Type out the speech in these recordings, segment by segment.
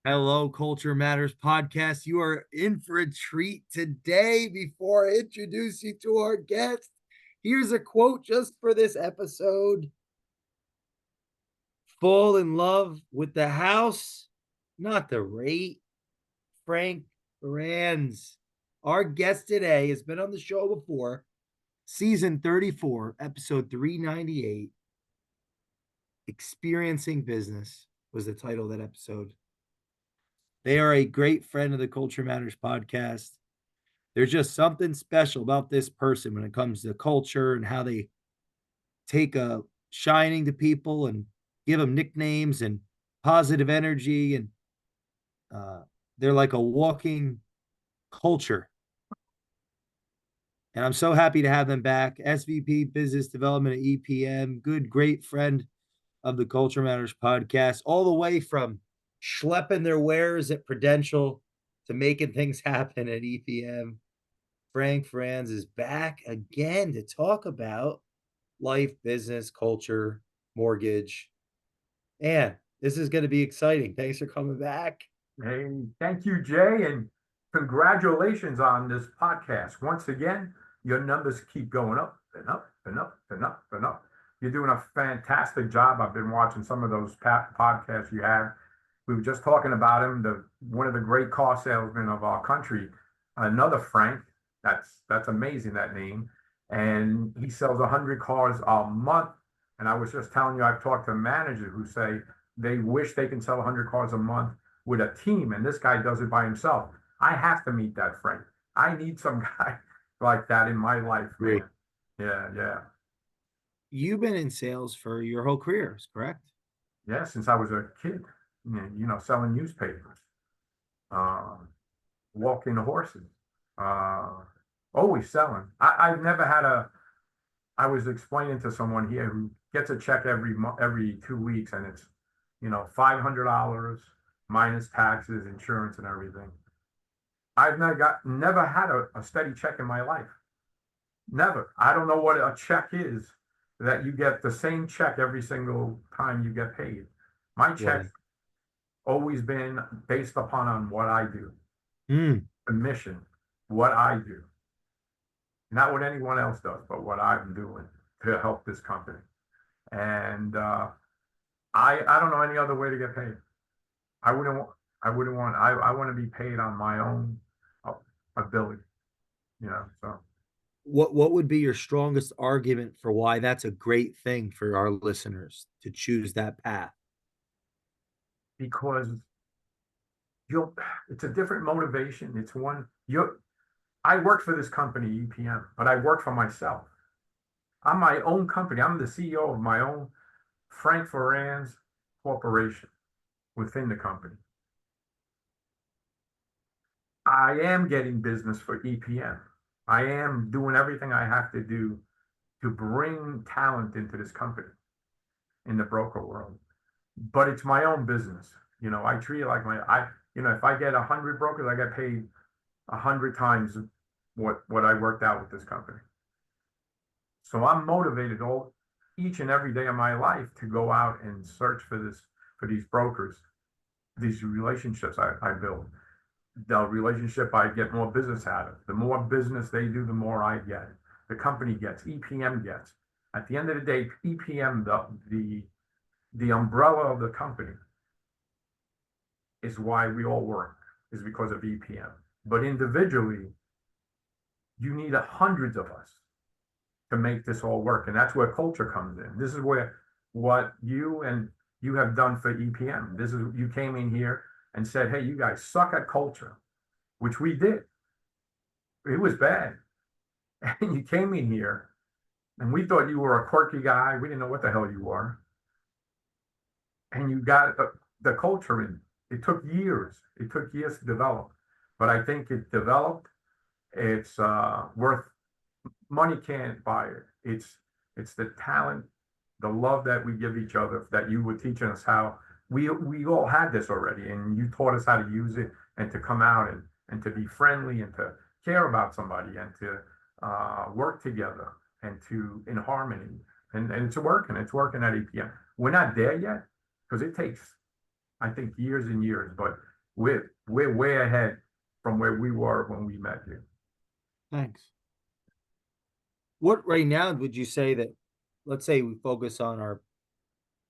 Hello, Culture Matters podcast. You are in for a treat today. Before I introduce you to our guest, here's a quote just for this episode. Fall in love with the house, not the rate. Frank Ferrans. Our guest today has been on the show before, season 34, episode 398. Experiencing Business was the title of that episode. They are a great friend of the Culture Matters podcast. There's just something special about this person when it comes to culture and how they take a shining to people and give them nicknames and positive energy. And they're like a walking culture. And I'm so happy to have them back. SVP Business Development at EPM, good, great friend of the Culture Matters podcast, all the way from schlepping their wares at Prudential to making things happen at EPM. Frank Ferrans is back again to talk about life, business, culture, mortgage. And this is going to be exciting. Thanks for coming back. Hey, thank you, Jay, and congratulations on this podcast. Once again, your numbers keep going up and up and up and up and up. You're doing a fantastic job. I've been watching some of those podcasts you have. We were just talking about him, one of the great car salesmen of our country, another Frank. That's amazing, that name. And he sells 100 cars a month. And I was just telling you, I've talked to managers who say they wish they can sell 100 cars a month with a team, and this guy does it by himself. I have to meet that Frank. I need some guy like that in my life, man. Yeah. You've been in sales for your whole career, correct? Yeah, since I was a kid, selling newspapers, walking the horses, always selling. I've never had I was explaining to someone here who gets a check every 2 weeks, and it's, $500 minus taxes, insurance, and everything. I've never had a steady check in my life. Never. I don't know what a check is, that you get the same check every single time you get paid. My check's always been based upon what I do. The mission, what I do. Not what anyone else does, but what I'm doing to help this company. And I don't know any other way to get paid. I want to be paid on my own ability, so. What would be your strongest argument for why that's a great thing for our listeners to choose that path? Because it's a different motivation. I work for this company, EPM, but I work for myself. I'm my own company. I'm the CEO of my own Frank Ferrans Corporation within the company. I am getting business for EPM. I am doing everything I have to do to bring talent into this company in the broker world. But it's my own business. I treat it like if I get 100 brokers, I get paid 100 times what I worked out with this company. So I'm motivated each and every day of my life to go out and search for these brokers, these relationships I build. The relationship I get more business out of. The more business they do, the more I get. The company gets, EPM gets. At the end of the day, EPM, the umbrella of the company, is why we all work, is because of EPM. But individually, you need hundreds of us to make this all work. And that's where culture comes in. This is where what you have done for EPM. You came in here and said, hey, you guys suck at culture, which we did. It was bad. And you came in here and we thought you were a quirky guy. We didn't know what the hell you were. And you got the culture in. It took years. It took years to develop. But I think it developed. It's worth, money can't buy it. It's the talent, the love that we give each other, that you were teaching us how. We all had this already, and you taught us how to use it and to come out and to be friendly and to care about somebody and to work together and to in harmony. And it's working. It's working at EPM. We're not there yet because it takes, I think, years and years. But we're way ahead from where we were when we met you. Thanks. What right now would you say that, let's say we focus on our,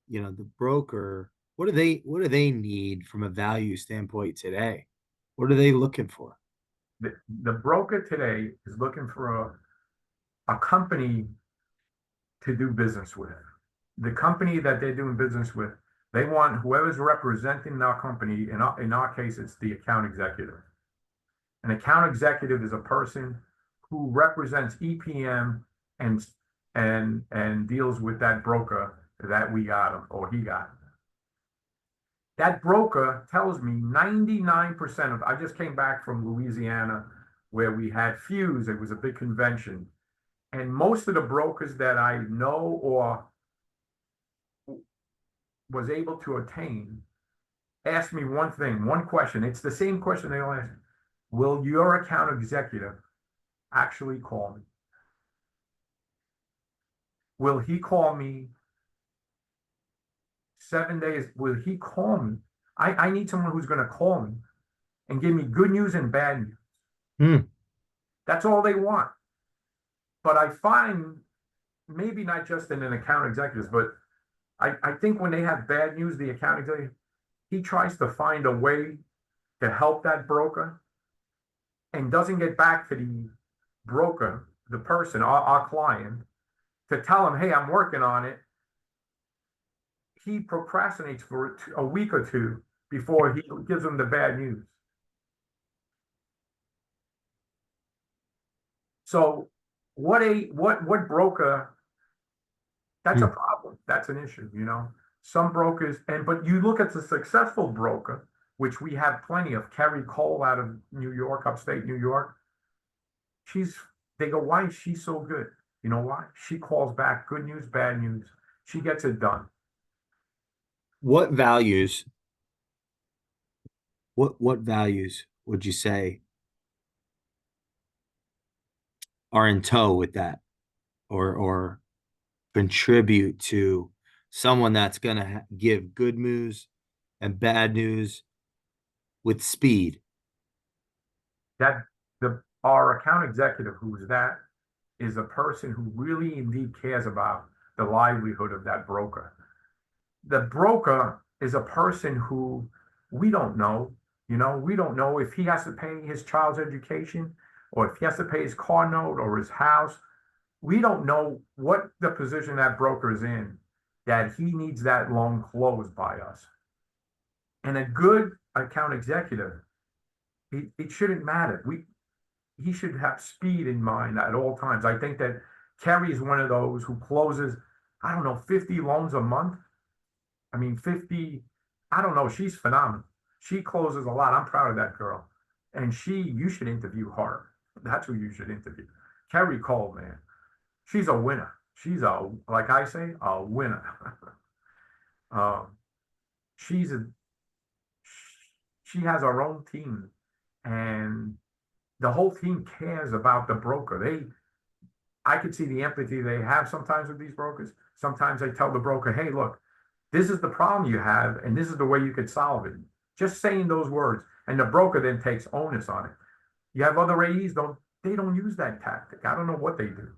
the broker, what do they need from a value standpoint today? What are they looking for? The broker today is looking for a company to do business with. The company that they're doing business with, they want whoever's representing our company, in our case, it's the account executive. An account executive is a person who represents EPM and deals with that broker that we got him or he got. That broker tells me 99% of, I just came back from Louisiana where we had Fuse. It was a big convention. And most of the brokers that I know or was able to attain asked me one thing, one question. It's the same question they all ask. Will your account executive actually call me? Will he call me 7 days? Will he call me? I need someone who's going to call me and give me good news and bad news. Hmm. That's all they want. But I find, maybe not just in an account executive, but I think when they have bad news, the account executive, he tries to find a way to help that broker and doesn't get back to the broker, the person, our client, to tell him, hey, I'm working on it. He procrastinates for a week or two before he gives them the bad news. So what broker, that's a problem. That's an issue, Some brokers, but you look at the successful broker, which we have plenty of, Kerry Cole out of New York, upstate New York. They go, why is she so good? You know why? She calls back good news, bad news. She gets it done. What values, what values would you say are in tow with that, or contribute to someone that's going to give good news and bad news with speed? That our account executive, who's that, is a person who really indeed cares about the livelihood of that broker. The broker is a person who we don't know. We don't know if he has to pay his child's education or if he has to pay his car note or his house. We don't know what the position that broker is in, that he needs that loan closed by us. And a good account executive, it shouldn't matter. He should have speed in mind at all times. I think that Kerry is one of those who closes, I don't know, 50 loans a month. I mean, 50, I don't know. She's phenomenal. She closes a lot. I'm proud of that girl. And you should interview her. That's who you should interview. Kerry Cole, man. She's a winner. She's like I say, a winner. she's a, she has her own team, and the whole team cares about the broker. I could see the empathy they have sometimes with these brokers. Sometimes they tell the broker, hey, look, this is the problem you have, and this is the way you could solve it. Just saying those words, and the broker then takes onus on it. You have other AEs, they don't use that tactic. I don't know what they do.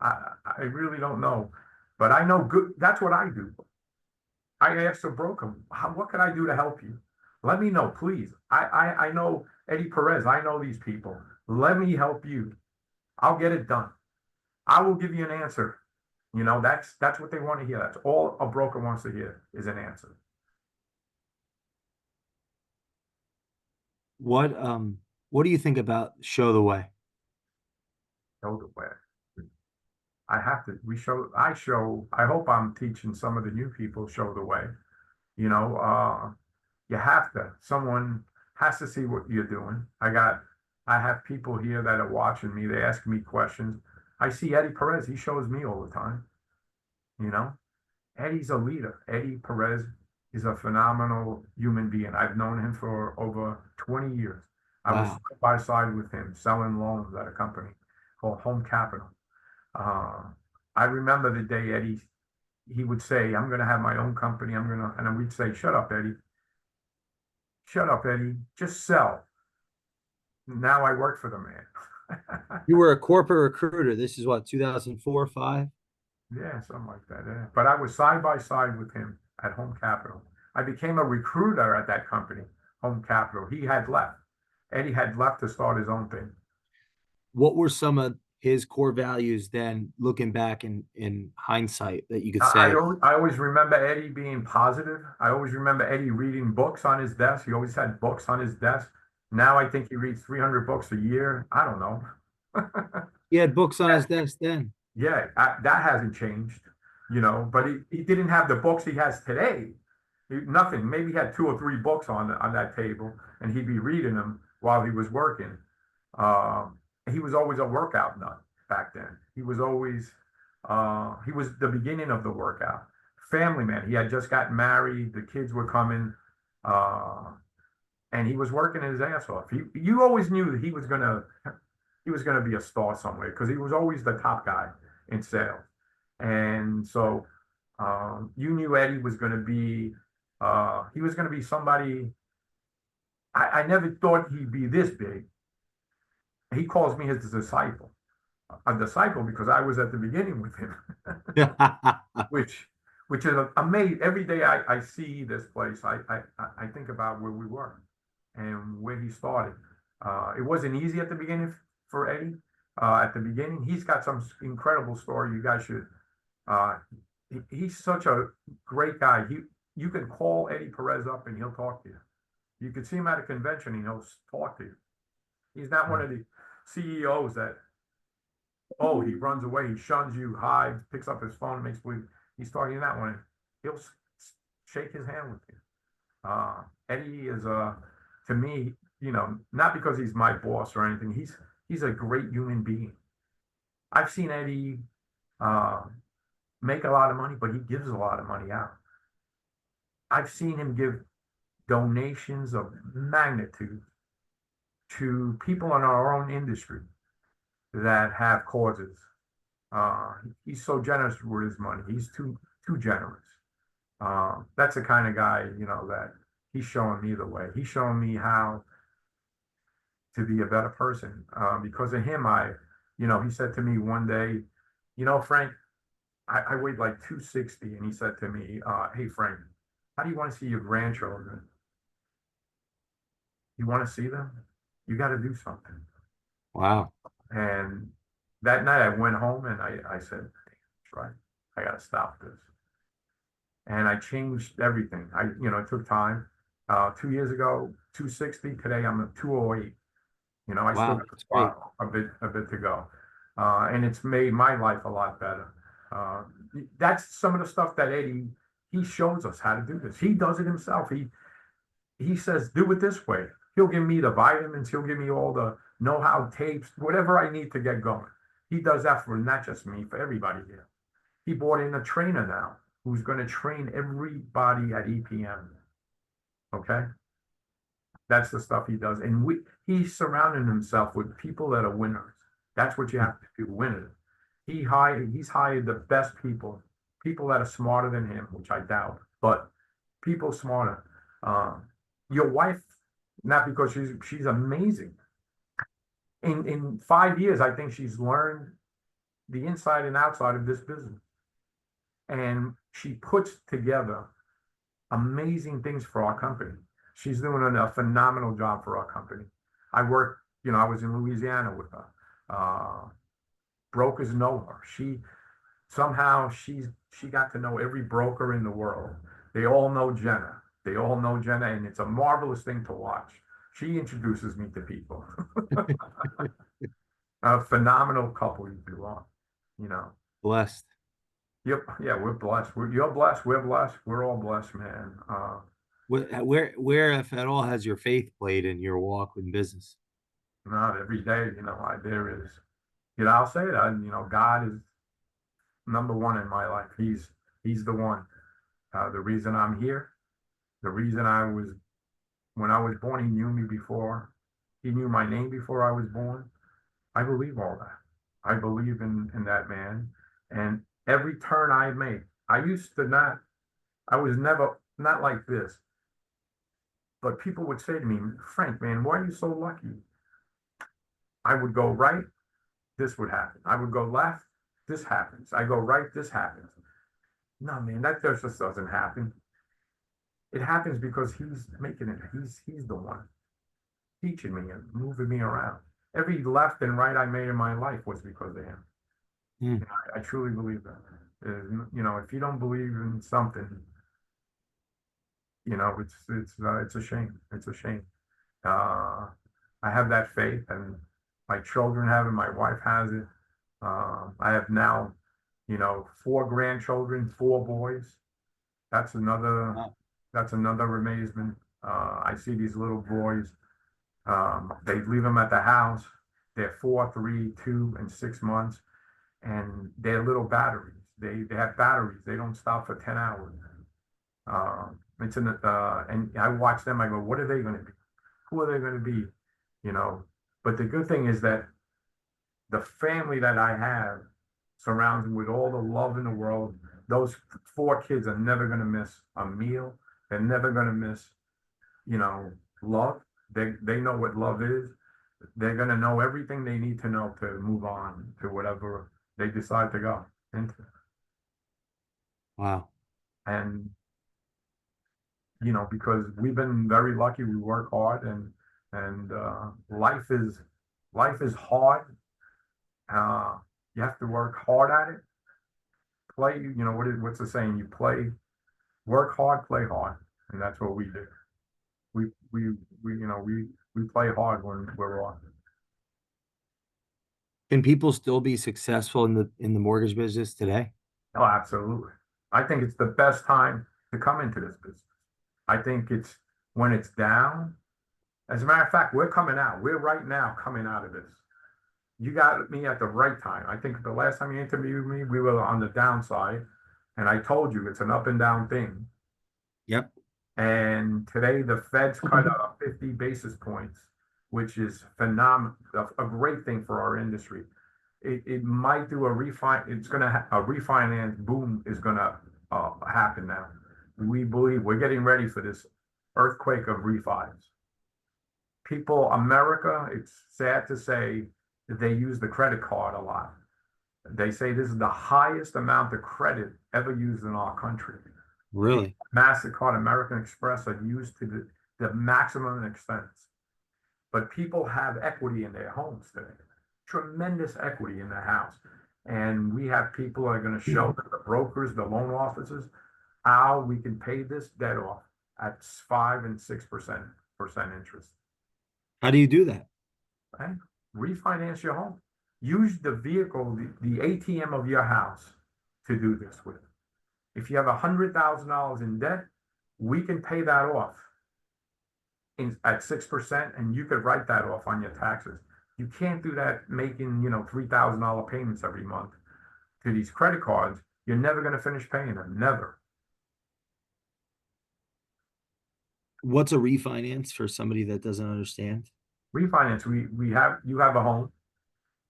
I really don't know, but I know good. That's what I do. I ask the broker, what can I do to help you? Let me know, please. I know Eddie Perez. I know these people. Let me help you. I'll get it done. I will give you an answer. That's what they want to hear. That's all a broker wants to hear is an answer. What do you think about Show the Way? Show the way. I hope I'm teaching some of the new people show the way. You have to, someone has to see what you're doing. I have people here that are watching me. They ask me questions. I see Eddie Perez. He shows me all the time. Eddie's a leader. Eddie Perez is a phenomenal human being. I've known him for over 20 years. I was side by side with him selling loans at a company called Home Capital. I remember the day Eddie, he would say, I'm going to have my own company. And then we'd say, shut up, Eddie. shut up, Eddie, just sell. Now I work for the man. You were a corporate recruiter. This is what, 2004, five? Yeah, something like that. Yeah. But I was side by side with him at Home Capital. I became a recruiter at that company, Home Capital. He had left. Eddie had left to start his own thing. What were some of his core values then, looking back in hindsight, that you could say? I always remember Eddie being positive. I always remember Eddie reading books on his desk. He always had books on his desk. Now I think he reads 300 books a year. I don't know. He had books on his desk then. Yeah, that hasn't changed, but he didn't have the books he has today. Nothing. Maybe he had two or three books on that table, and he'd be reading them while he was working. Um, he was always a workout nut back then. He was the beginning of the workout. Family man. He had just gotten married. The kids were coming, and he was working his ass off. You always knew that he was gonna be a star somewhere because he was always the top guy in sales. And so you knew Eddie was going to be he was going to be somebody. I never thought he'd be this big. He calls me his disciple, a disciple because I was at the beginning with him, which is amazing. Every day I see this place, I think about where we were and where he started. It wasn't easy at the beginning for Eddie. At the beginning, he's got some incredible story. You guys should. He's such a great guy. You can call Eddie Perez up and he'll talk to you. You can see him at a convention and he'll talk to you. He's not one of the CEOs that, oh, he runs away, he shuns you, hides, picks up his phone, makes believe he's talking to that one. He'll shake his hand with you. Eddie is to me, not because he's my boss or anything. He's a great human being. I've seen Eddie make a lot of money, but he gives a lot of money out. I've seen him give donations of magnitude to people in our own industry that have causes. He's so generous with his money. He's too generous. That's the kind of guy, that he's showing me the way. He's showing me how to be a better person. Because of him, he said to me one day, Frank, I weighed like 260, and he said to me, hey, Frank, how do you want to see your grandchildren? You want to see them? You got to do something. Wow. And that night I went home and I said, that's right. I got to stop this. And I changed everything. It took time. 2 years ago, 260. Today I'm at 208. I still Wow. got a bit to go. And it's made my life a lot better. That's some of the stuff that Eddie, he shows us how to do this. He does it himself. He says, do it this way. He'll give me the vitamins. He'll give me all the know-how tapes, whatever I need to get going. He does that for not just me, for everybody here. He brought in a trainer now who's going to train everybody at EPM. Okay? That's the stuff he does. And he's surrounding himself with people that are winners. That's what you have to do, winners. He's hired the best people that are smarter than him, which I doubt, but people smarter. Your wife, not because she's amazing. In 5 years, I think she's learned the inside and outside of this business. And she puts together amazing things for our company. She's doing a phenomenal job for our company. I was in Louisiana with her. Brokers know her. She got to know every broker in the world. They all know Jenna. And it's a marvelous thing to watch. She introduces me to people. A phenomenal couple you two are, Blessed. Yep. Yeah, we're blessed. You're blessed. We're blessed. We're all blessed, man. Where, if at all, has your faith played in your walk in business? Not every day, there is, I'll say that, God is number one in my life. He's the one. The reason I'm here, the reason when I was born, he knew me before. He knew my name before I was born. I believe all that. I believe in that man. And every turn I make, I was never, not like this. But people would say to me, Frank, man, why are you so lucky? I would go right, this would happen. I would go left, this happens. I go right, this happens. No, man, that just doesn't happen. It happens because he's making it. He's the one teaching me and moving me around. Every left and right I made in my life was because of him. Mm. I truly believe that. If you don't believe in something, it's a shame. It's a shame. Uh, I have that faith, and my children have it. My wife has it. I have now, four grandchildren, four boys. That's another. Wow. That's another amazement. I see these little boys. They leave them at the house. They're 4, 3, 2, and 6 months, and they're little batteries. They have batteries. They don't stop for 10 hours. And I watch them. I go, what are they going to be? Who are they going to be? You know. But the good thing is that the family that I have surrounds me with all the love in the world. Those four kids are never going to miss a meal. They're never going to miss, love. They know what love is. They're going to know everything they need to know to move on to whatever they decide to go into. Wow. And, because we've been very lucky, we work hard, and life is hard. You have to work hard at it. What's the saying? Work hard, play hard, and that's what we do. We play hard when we're on. Can people still be successful in the mortgage business today? Oh, absolutely. I think it's the best time to come into this business. I think it's when it's down. As a matter of fact, we're coming out. We're right now coming out of this. You got me at the right time. I think the last time you interviewed me, we were on the downside, and I told you it's an up and down thing. Yep. And today the Fed's cut 50 basis points, which is phenomenal, a great thing for our industry. It might do a refinance boom is gonna happen now. We believe we're getting ready for this earthquake of refis. America, it's sad to say that they use the credit card a lot. They say this is the highest amount of credit ever used in our country. Really? MasterCard, American Express are used to the maximum extent. But people have equity in their homes today, tremendous equity in their house. And we have people that are going to show the brokers, the loan officers, how we can pay this debt off at 5 and 6% interest. How do you do that? Okay? Refinance your home. Use the vehicle, the ATM of your house to do this with. If you have $100,000 in debt, we can pay that off at 6%, and you could write that off on your taxes. You can't do that making, $3,000 payments every month to these credit cards. You're never going to finish paying them. Never. What's a refinance for somebody that doesn't understand? Refinance. You have a home.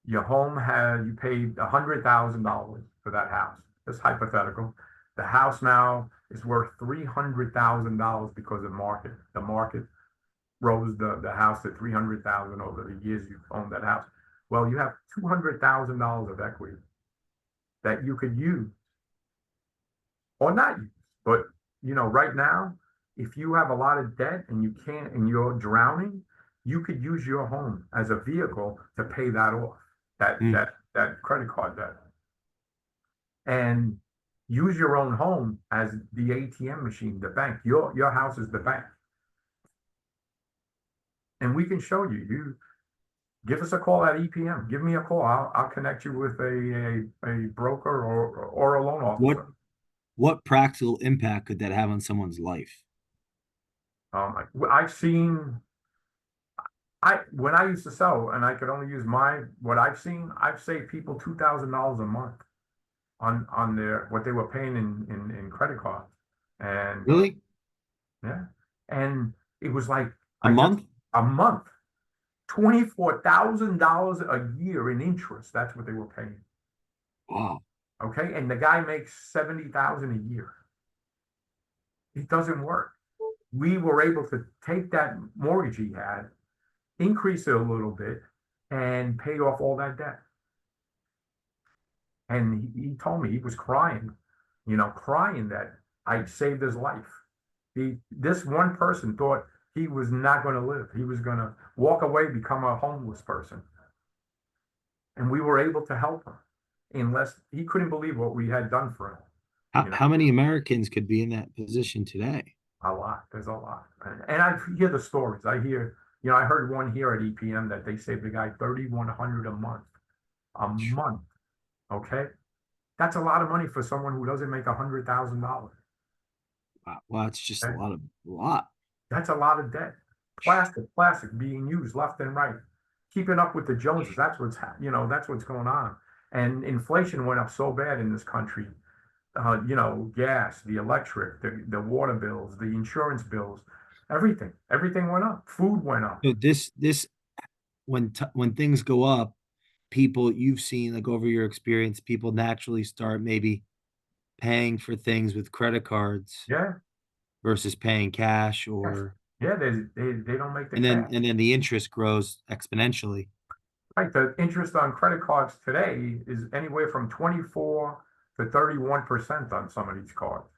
Your home you paid $100,000 for that house. That's hypothetical. The house now is worth $300,000 because of market. The market rose the house to $300,000 over the years you've owned that house. Well, you have $200,000 of equity that you could use or not use. But right now, if you have a lot of debt and you can't, and you're drowning, you could use your home as a vehicle to pay that off, that credit card debt, and use your own home as the ATM machine, the bank. Your house is the bank. And we can show you. You give us a call at EPM. Give me a call. I'll connect you with a broker or a loan officer. What practical impact could that have on someone's life? I've seen. When I used to sell, and I could only use what I've seen, I've saved people $2,000 a month on what they were paying in credit cards. And Really? yeah, and it was like A month? A month, $24,000 a year in interest. That's what they were paying. Wow. Okay, and the guy makes $70,000 a year. It doesn't work. we were able to take that mortgage he had, increase it a little bit, and pay off all that debt. And he told me he was crying, crying that I saved his life. This one person thought he was not going to live. He was going to walk away, become a homeless person. And we were able to help him unless he couldn't believe what we had done for him. How many Americans could be in that position today? A lot. There's a lot. And I hear the stories. I hear, I heard one here at EPM that they saved the guy $3,100 a month. A month. Okay. That's a lot of money for someone who doesn't make $100,000. Wow, it's just Okay? a lot. That's a lot of debt. Plastic being used left and right. Keeping up with the Joneses. That's what's going on. And inflation went up so bad in this country. Gas, the electric, the water bills, the insurance bills, everything went up. Food went up. So this when things go up, people you've seen like over your experience, people naturally start maybe paying for things with credit cards Yeah, versus paying cash yes. or Yeah, they don't make the and then cash. and then the interest grows exponentially. Right, the interest on credit cards today is anywhere from 24 to 31% on some of these cards.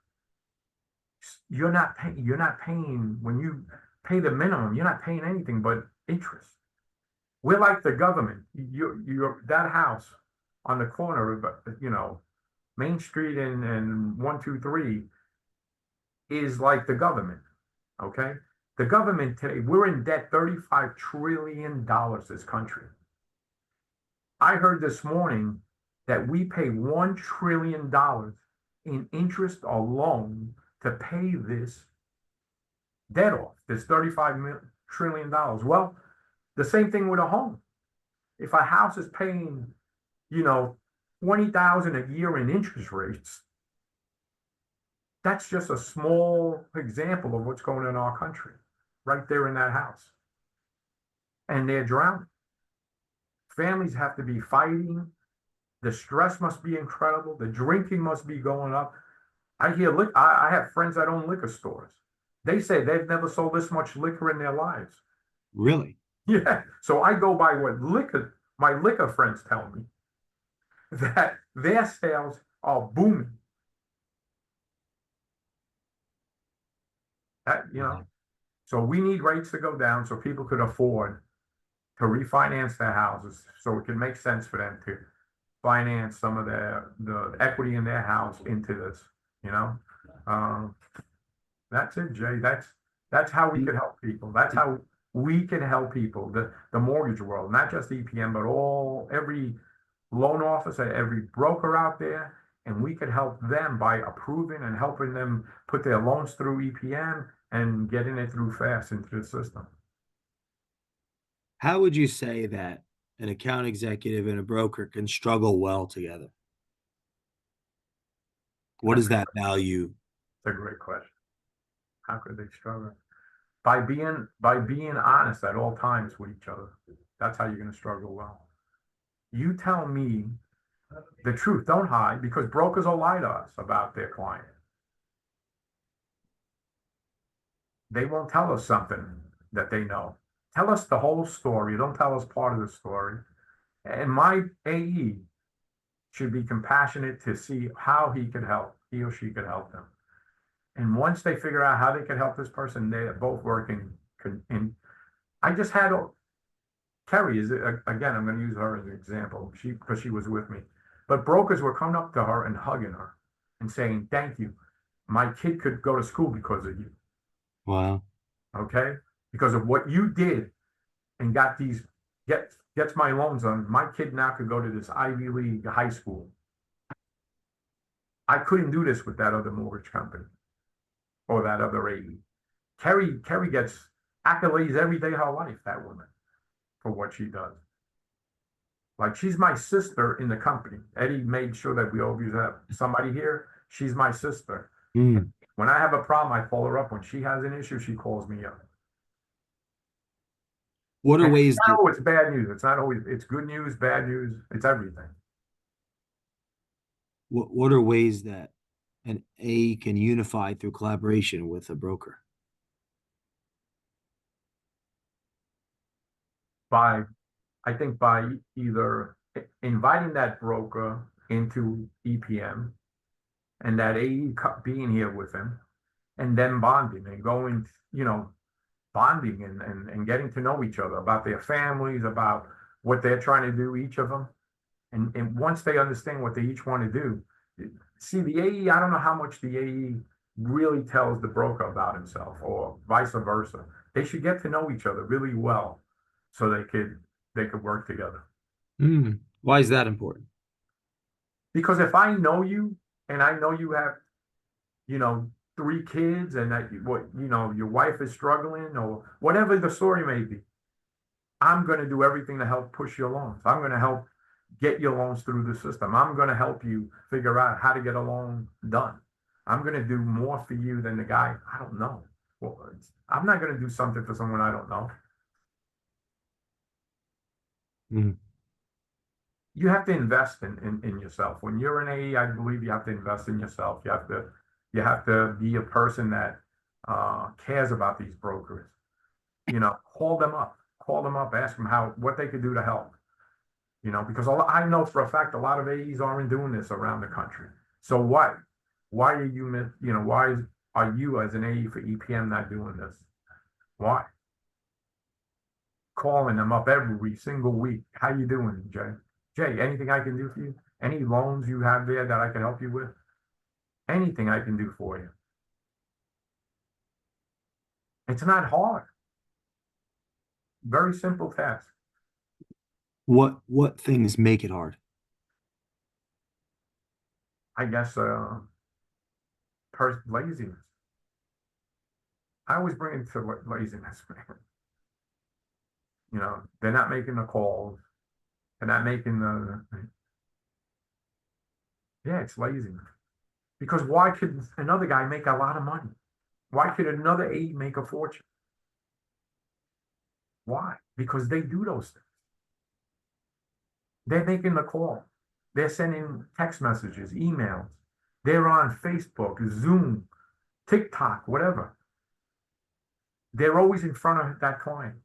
You're not paying when you pay the minimum, you're not paying anything but interest. We're like the government. You're that house on the corner of, Main Street and 123 is like the government. Okay. The government today, we're in debt $35 trillion, this country. I heard this morning that we pay $1 trillion in interest alone to pay this debt off, this $35 trillion. Well, the same thing with a home. If a house is paying, 20,000 a year in interest rates, that's just a small example of what's going on in our country, right there in that house. And they're drowning. Families have to be fighting. The stress must be incredible. The drinking must be going up. I have friends that own liquor stores. They say they've never sold this much liquor in their lives. Really? Yeah. So I go by what my liquor friends tell me, that their sales are booming. Wow. So we need rates to go down so people could afford to refinance their houses, so it can make sense for them to finance some of the equity in their house into this, you know? Um, that's it, Jay. That's how we can help people. That's how we can help people, the mortgage world, not just EPM, but every loan officer, every broker out there, and we could help them by approving and helping them put their loans through EPM and getting it through fast into the system. How would you say that an account executive and a broker can struggle well together? What That's is that value? a great question. How could they struggle? By being honest at all times with each other. That's how you're going to struggle well. You tell me the truth. Don't hide, because brokers will lie to us about their client. They won't tell us something that they know. Tell us the whole story. Don't tell us part of the story. And my AE should be compassionate to see how he or she could help them. And once they figure out how they can help this person, they're both working. And I just had Kerry again, I'm going to use her as an example, because she was with me. But brokers were coming up to her and hugging her and saying, "Thank you. My kid could go to school because of you." Wow. Okay, because of what you did and gets my loans on. My kid now could go to this Ivy League high school. I couldn't do this with that other mortgage company or that other AE. Kerry gets accolades every day of her life, that woman, for what she does. Like, she's my sister in the company. Eddie made sure that we always have somebody here. She's my sister. Mm. When I have a problem, I call her up. When she has an issue, she calls me up. What are And ways that it's bad news. It's not always, it's good news, bad news. It's everything. what are ways that an A can unify through collaboration with a broker? by, I think by either inviting that broker into EPM and that AE being here with him, and then bonding and going, bonding and getting to know each other about their families, about what they're trying to do, each of them. And once they understand what they each want to do, see the AE, I don't know how much the AE really tells the broker about himself or vice versa. They should get to know each other really well so they could work together. Why is that important? Because if I know you and I know you have, you know, 3 kids and that your wife is struggling or whatever the story may be, I'm going to do everything to help push your loans. I'm going to help get your loans through the system. I'm going to help you figure out how to get a loan done. I'm going to do more for you than the guy I don't know. Well, I'm not going to do something for someone I don't know. Mm. You have to invest in yourself. When you're an AE, I believe you have to invest in yourself. You have to be a person that cares about these brokers. Call them up, ask them what they could do to help. Because I know for a fact a lot of AEs aren't doing this around the country. So why are why are you as an AE for EPM not doing this? Why? Calling them up every single week. How you doing, Jay? Jay, anything I can do for you? Any loans you have there that I can help you with? Anything I can do for you. It's not hard. Very simple task. What things make it hard? I guess laziness. I always bring it to laziness, man. They're not making the calls. They're not making yeah, it's laziness. Because why could another guy make a lot of money? Why could another AE make a fortune? Why? Because they do those things. They're making the call. They're sending text messages, emails. They're on Facebook, Zoom, TikTok, whatever. They're always in front of that client.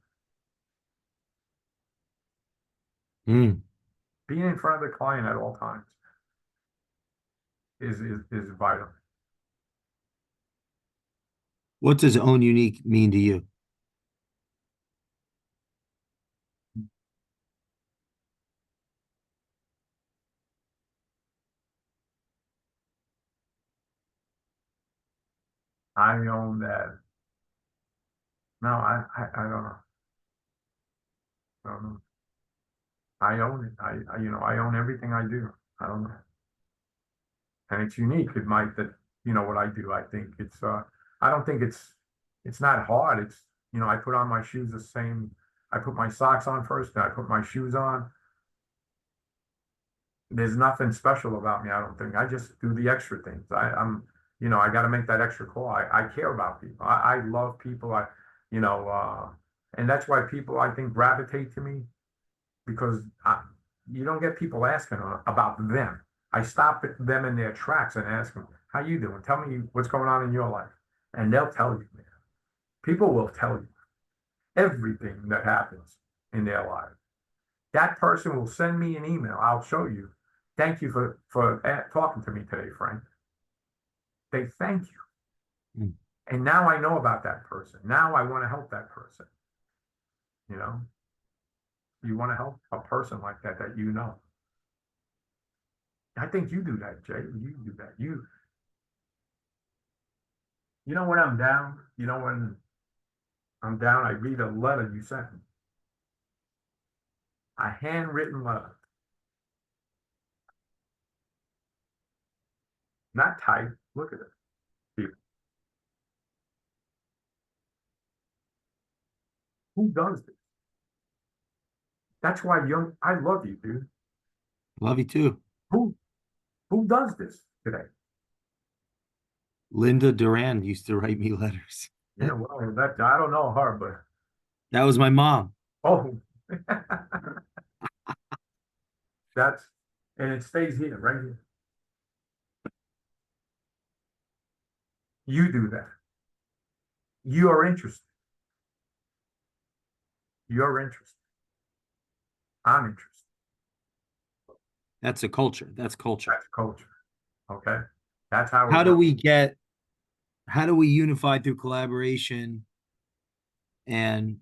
Mm. Being in front of the client at all times is vital. What does own unique mean to you? I own that. No, I don't know. I don't know. I own it. I own everything I do. I don't know. And it's unique. It might that, what I do. I think I don't think it's not hard. I put on my shoes the same. I put my socks on first, then I put my shoes on. There's nothing special about me, I don't think. I just do the extra things. I got to make that extra call. I care about people. I love people. And that's why people, I think, gravitate to me because you don't get people asking about them. I stop them in their tracks and ask them, how you doing? Tell me what's going on in your life. And they'll tell you, man. People will tell you everything that happens in their life. That person will send me an email. I'll show you. Thank you for talking to me today, Frank. They thank you. Mm. And now I know about that person. Now I want to help that person. You want to help a person like that you know. I think you do that, Jay. You do that. When I'm down, when I'm down, I read a letter you sent me. A handwritten letter. Not typed. Look at it, people. Who does this? That's why I love you, dude. Love you too. Who who does this today? Linda Duran used to write me letters. Yeah, well, that I don't know her, but That was my mom. oh, that's and it stays here, right here. You do that. You are interested. You're interested. I'm interested. That's a culture. That's culture. That's culture. Okay. That's how it How do works. we get, how do we unify through collaboration and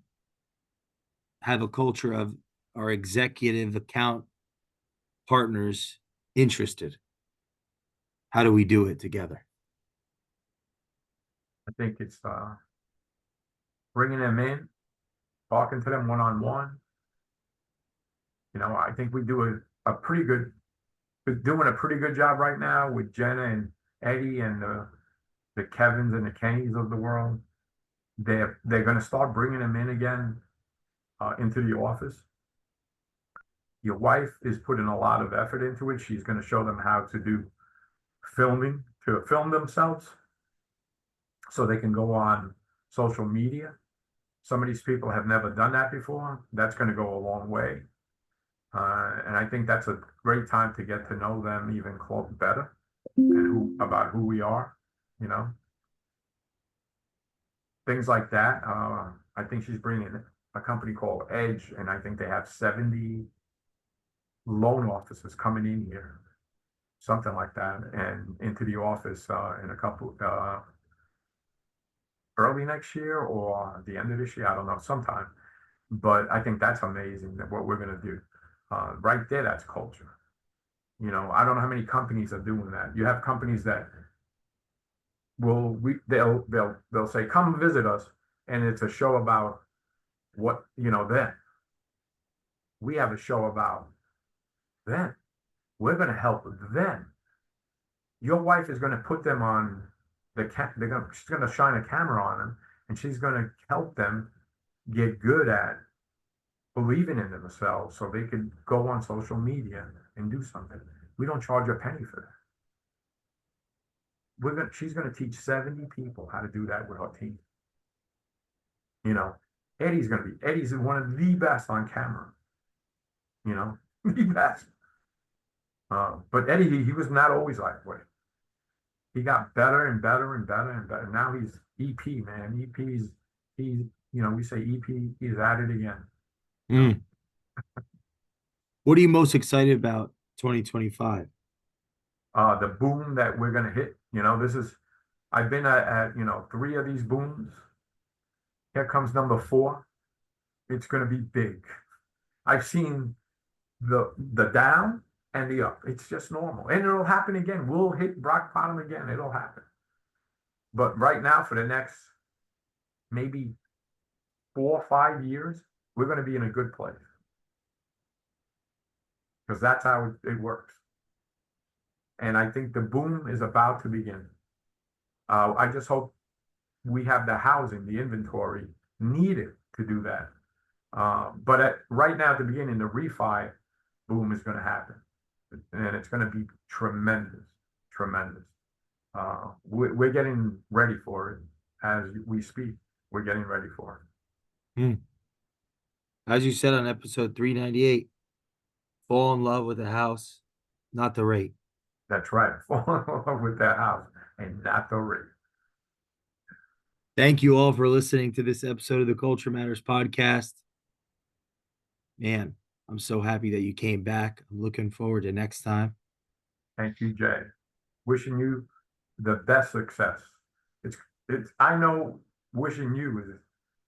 have a culture of our executive account partners interested? How do we do it together? I think it's bringing them in, talking to them one on one. I think we do a pretty good, we're doing a pretty good job right now with Jenna and Eddie and the Kevins and the Kennys of the world. They're going to start bringing them in again into the office. Your wife is putting a lot of effort into it. She's going to show them how to do filming, to film themselves so they can go on social media. Some of these people have never done that before. That's going to go a long way. And I think that's a great time to get to know them even close better and about who we are, you know, things like that. I think she's bringing a company called Edge, and I think they have 70 loan officers coming in here, something like that, and into the office in a couple early next year or the end of this year. I don't know, sometime. But I think that's amazing that what we're going to do. Right there, that's culture. I don't know how many companies are doing that. You have companies that they'll say, come visit us, and it's a show about what, then. We have a show about then. We're going to help them. Your wife is going to put them on she's going to shine a camera on them, and she's going to help them get good at believing in themselves so they could go on social media and do something. We don't charge a penny for that. She's going to teach 70 people how to do that with her team. Eddie's one of the best on camera. The best. But Eddie, he was not always that way. He got better and better and better and better. Now he's EP, man. We say EP, he's at it again. Mm. What are you most excited about 2025? The boom that we're going to hit. I've been at 3 of these booms. Here comes number 4. It's going to be big. I've seen the down and the up. It's just normal. And it'll happen again. We'll hit rock bottom again. It'll happen. But right now, for the next maybe 4 or 5 years, we're going to be in a good place. Because that's how it works. And I think the boom is about to begin. I just hope we have the housing, the inventory needed to do that. But right now at the beginning, the refi boom is going to happen. And it's going to be tremendous, tremendous. We're getting ready for it as we speak. We're getting ready for it. As you said on episode 398, fall in love with the house, not the rate. That's right. Fall in love with that house and not the rate. Thank you all for listening to this episode of the Culture Matters podcast. Man, I'm so happy that you came back. I'm looking forward to next time. Thank you, Jay. Wishing you the best success. I know wishing you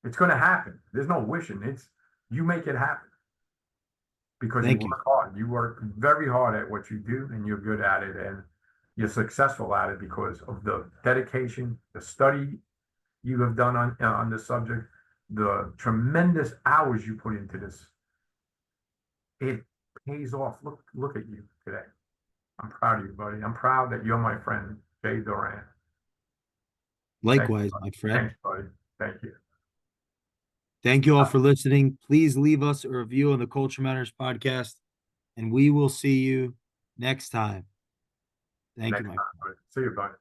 it's going to happen. There's no wishing. It's you make it happen because you work hard. You work very hard at what you do, and you're good at it, and you're successful at it because of the dedication, the study you have done on this subject, the tremendous hours you put into this. It pays off. Look at you today. I'm proud of you, buddy. I'm proud that you're my friend, Jay Duran. Likewise, my friend. Thanks, buddy. Thank you. Thank you all for listening. Please leave us a review on the Culture Matters podcast, and we will see you next time. Thank you, my friend. See you, buddy.